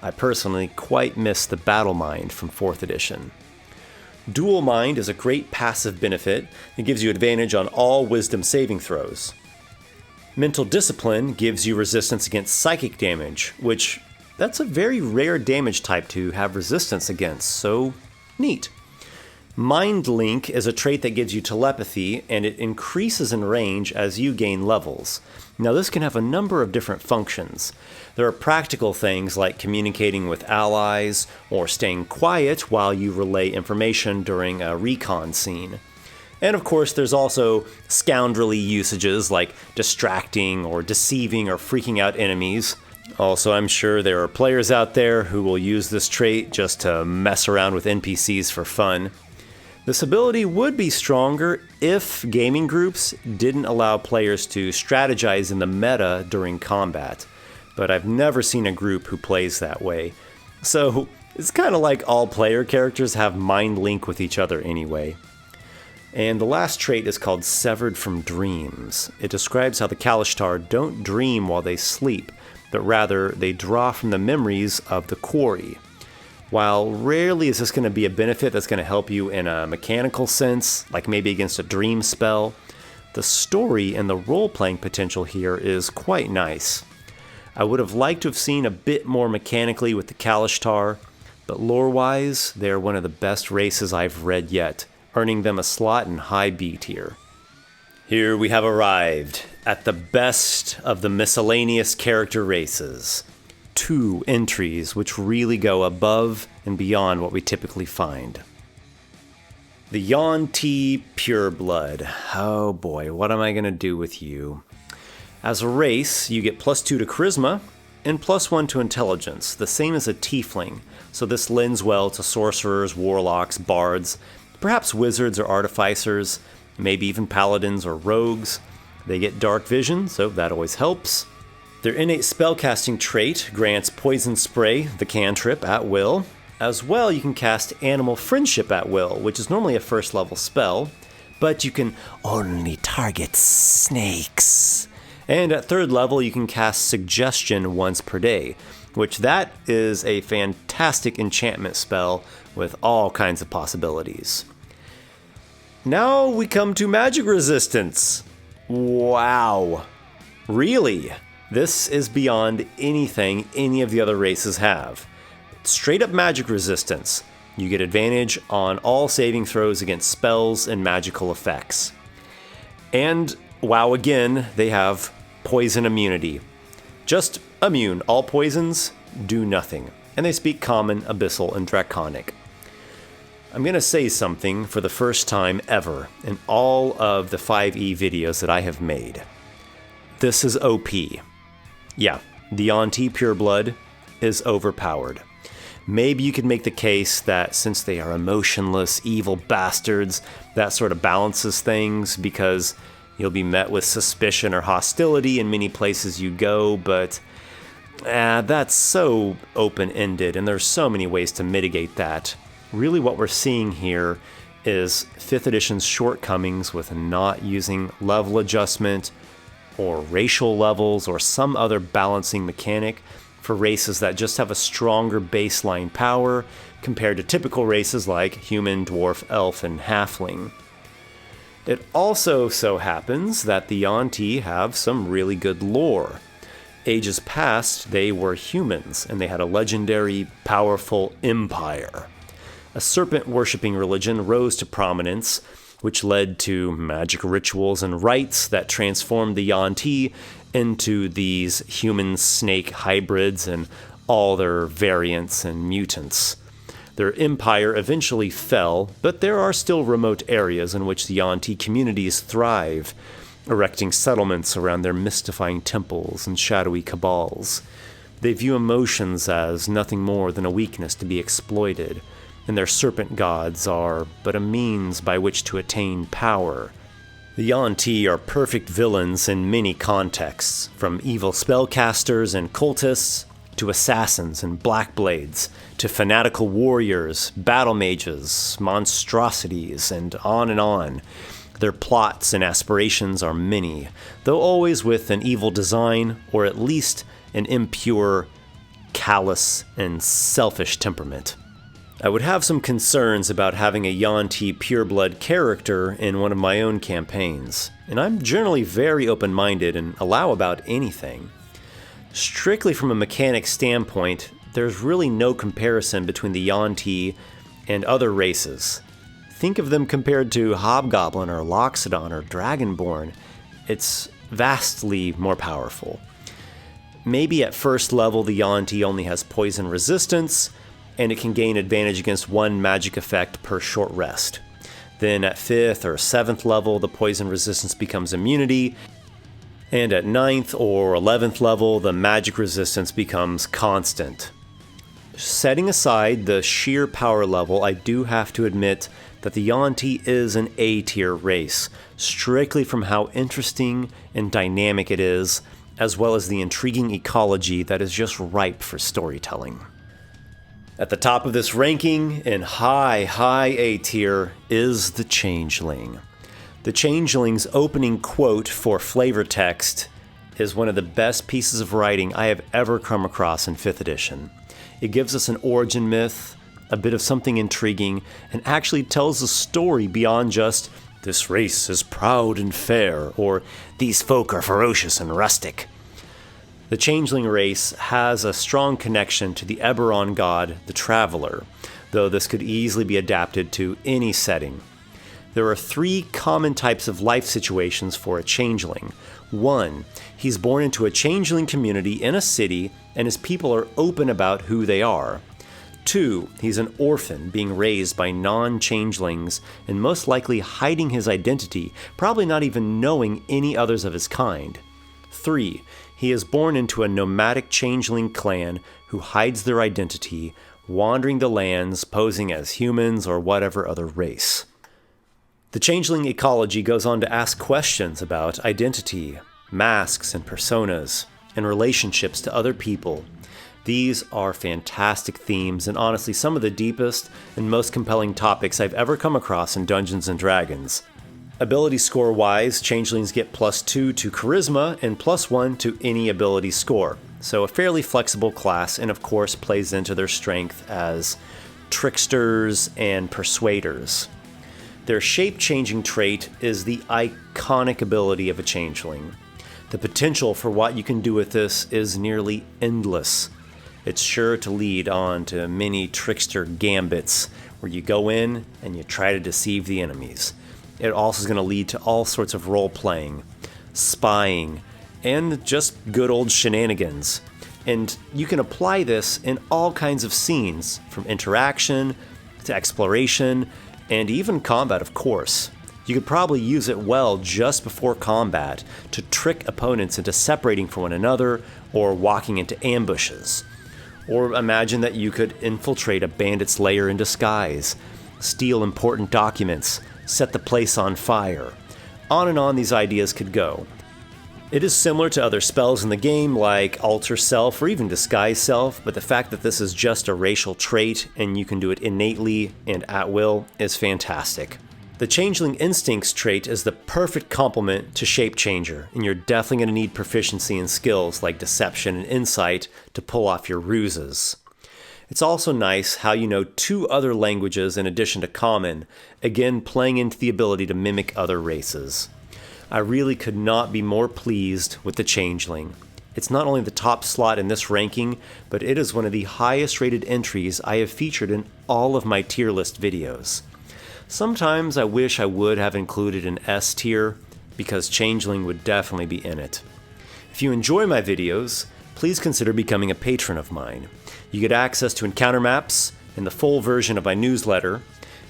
I personally quite miss the Battle Mind from 4th edition. Dual Mind is a great passive benefit that gives you advantage on all wisdom saving throws. Mental Discipline gives you resistance against psychic damage, which that's a very rare damage type to have resistance against, so neat. Mind Link is a trait that gives you telepathy, and it increases in range as you gain levels. Now this can have a number of different functions. There are practical things like communicating with allies, or staying quiet while you relay information during a recon scene. And of course there's also scoundrelly usages like distracting or deceiving or freaking out enemies. Also, I'm sure there are players out there who will use this trait just to mess around with NPCs for fun. This ability would be stronger if gaming groups didn't allow players to strategize in the meta during combat, but I've never seen a group who plays that way. So it's kind of like all player characters have mind link with each other anyway. And the last trait is called Severed from Dreams. It describes how the Kalashtar don't dream while they sleep, but rather they draw from the memories of the quarry. While rarely is this going to be a benefit that's going to help you in a mechanical sense, like maybe against a dream spell, the story and the role-playing potential here is quite nice. I would have liked to have seen a bit more mechanically with the Kalashtar, but lore-wise, they're one of the best races I've read yet, earning them a slot in high B tier. Here we have arrived at the best of the miscellaneous character races. 2 entries which really go above and beyond what we typically find. The yuan-ti Pureblood. Oh boy, what am I going to do with you? As a race, you get +2 to Charisma and +1 to Intelligence, the same as a Tiefling, so this lends well to Sorcerers, Warlocks, Bards, perhaps Wizards or Artificers, maybe even Paladins or Rogues. They get Dark Vision, so that always helps. Their innate spellcasting trait grants Poison Spray, the cantrip, at will. As well, you can cast Animal Friendship at will, which is normally a first level spell, but you can only target snakes. And at 3rd level, you can cast Suggestion once per day, which that is a fantastic enchantment spell with all kinds of possibilities. Now we come to magic resistance. Wow. Really? This is beyond anything any of the other races have. Straight up magic resistance. You get advantage on all saving throws against spells and magical effects. And, wow again, they have poison immunity. Just immune. All poisons do nothing. And they speak Common, Abyssal, and Draconic. I'm going to say something for the first time ever in all of the 5e videos that I have made. This is OP. Yeah, the yuan-ti Pureblood is overpowered. Maybe you could make the case that since they are emotionless, evil bastards, that sort of balances things because you'll be met with suspicion or hostility in many places you go, but that's so open-ended, and there's so many ways to mitigate that. Really what we're seeing here is 5th edition's shortcomings with not using level adjustment or racial levels or some other balancing mechanic for races that just have a stronger baseline power compared to typical races like human, dwarf, elf, and halfling. It also so happens that the yuan-ti have some really good lore. Ages past, they were humans, and they had a legendary, powerful empire. A serpent-worshipping religion rose to prominence, which led to magic rituals and rites that transformed the yuan-ti into these human-snake hybrids and all their variants and mutants. Their empire eventually fell, but there are still remote areas in which the yuan-ti communities thrive, erecting settlements around their mystifying temples and shadowy cabals. They view emotions as nothing more than a weakness to be exploited, and their serpent gods are but a means by which to attain power. The yuan-ti are perfect villains in many contexts, from evil spellcasters and cultists, to assassins and blackblades, to fanatical warriors, battle mages, monstrosities, and on and on. Their plots and aspirations are many, though always with an evil design, or at least an impure, callous, and selfish temperament. I would have some concerns about having a yuan-ti pureblood character in one of my own campaigns, and I'm generally very open-minded and allow about anything. Strictly from a mechanic standpoint, there's really no comparison between the yuan-ti and other races. Think of them compared to Hobgoblin or Loxodon or Dragonborn. It's vastly more powerful. Maybe at first level the yuan-ti only has poison resistance, and it can gain advantage against one magic effect per short rest. Then at 5th or 7th level, the poison resistance becomes immunity, and at 9th or 11th level, the magic resistance becomes constant. Setting aside the sheer power level, I do have to admit that the yuan-ti is an A-tier race, strictly from how interesting and dynamic it is, as well as the intriguing ecology that is just ripe for storytelling. At the top of this ranking, in high A tier, is the Changeling. The Changeling's opening quote for flavor text is one of the best pieces of writing I have ever come across in 5th edition. It gives us an origin myth, a bit of something intriguing, and actually tells a story beyond just, "This race is proud and fair," or "These folk are ferocious and rustic." The Changeling race has a strong connection to the Eberron god, the Traveler, though this could easily be adapted to any setting. There are 3 common types of life situations for a Changeling. 1, he's born into a Changeling community in a city, and his people are open about who they are. 2, he's an orphan being raised by non-changelings and most likely hiding his identity, probably not even knowing any others of his kind. 3, he is born into a nomadic changeling clan who hides their identity, wandering the lands, posing as humans or whatever other race. The changeling ecology goes on to ask questions about identity, masks and personas, and relationships to other people. These are fantastic themes and honestly some of the deepest and most compelling topics I've ever come across in Dungeons & Dragons. Ability score wise, changelings get +2 to charisma and +1 to any ability score, so a fairly flexible class, and of course plays into their strength as tricksters and persuaders. Their shape-changing trait is the iconic ability of a changeling. The potential for what you can do with this is nearly endless. It's sure to lead on to many trickster gambits where you go in and you try to deceive the enemies. It also is going to lead to all sorts of role-playing, spying, and just good old shenanigans. And you can apply this in all kinds of scenes, from interaction to exploration, and even combat, of course. You could probably use it well just before combat to trick opponents into separating from one another or walking into ambushes. Or imagine that you could infiltrate a bandit's lair in disguise, steal important documents, set the place on fire. On and on these ideas could go. It is similar to other spells in the game like Alter Self or even Disguise Self, but the fact that this is just a racial trait and you can do it innately and at will is fantastic. The Changeling Instincts trait is the perfect complement to Shape Changer, and you're definitely going to need proficiency in skills like Deception and Insight to pull off your ruses. It's also nice how you know 2 other languages in addition to Common, again playing into the ability to mimic other races. I really could not be more pleased with the Changeling. It's not only the top slot in this ranking, but it is one of the highest rated entries I have featured in all of my tier list videos. Sometimes I wish I would have included an S tier, because Changeling would definitely be in it. If you enjoy my videos, please consider becoming a patron of mine. You get access to encounter maps and the full version of my newsletter,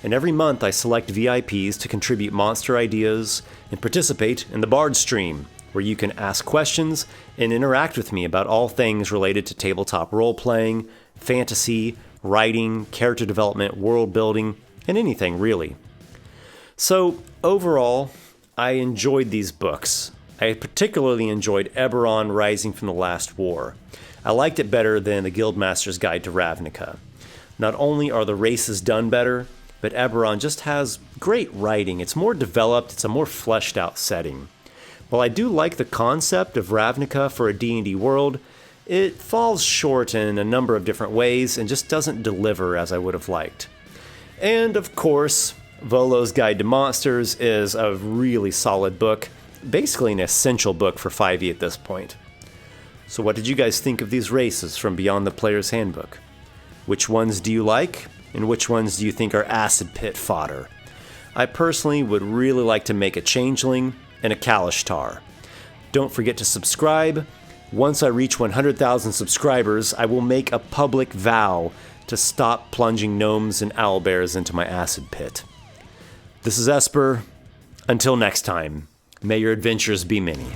and every month I select VIPs to contribute monster ideas and participate in the Bard stream, where you can ask questions and interact with me about all things related to tabletop role-playing, fantasy, writing, character development, world building, and anything really. So overall, I enjoyed these books. I particularly enjoyed Eberron Rising from the Last War. I liked it better than the Guildmaster's Guide to Ravnica. Not only are the races done better, but Eberron just has great writing. It's more developed, it's a more fleshed out setting. While I do like the concept of Ravnica for a D&D world, it falls short in a number of different ways and just doesn't deliver as I would have liked. And of course, Volo's Guide to Monsters is a really solid book, basically an essential book for 5e at this point. So what did you guys think of these races from Beyond the Player's Handbook? Which ones do you like, and which ones do you think are acid pit fodder? I personally would really like to make a Changeling and a Kalashtar. Don't forget to subscribe. Once I reach 100,000 subscribers, I will make a public vow to stop plunging gnomes and owlbears into my acid pit. This is Esper. Until next time, may your adventures be many.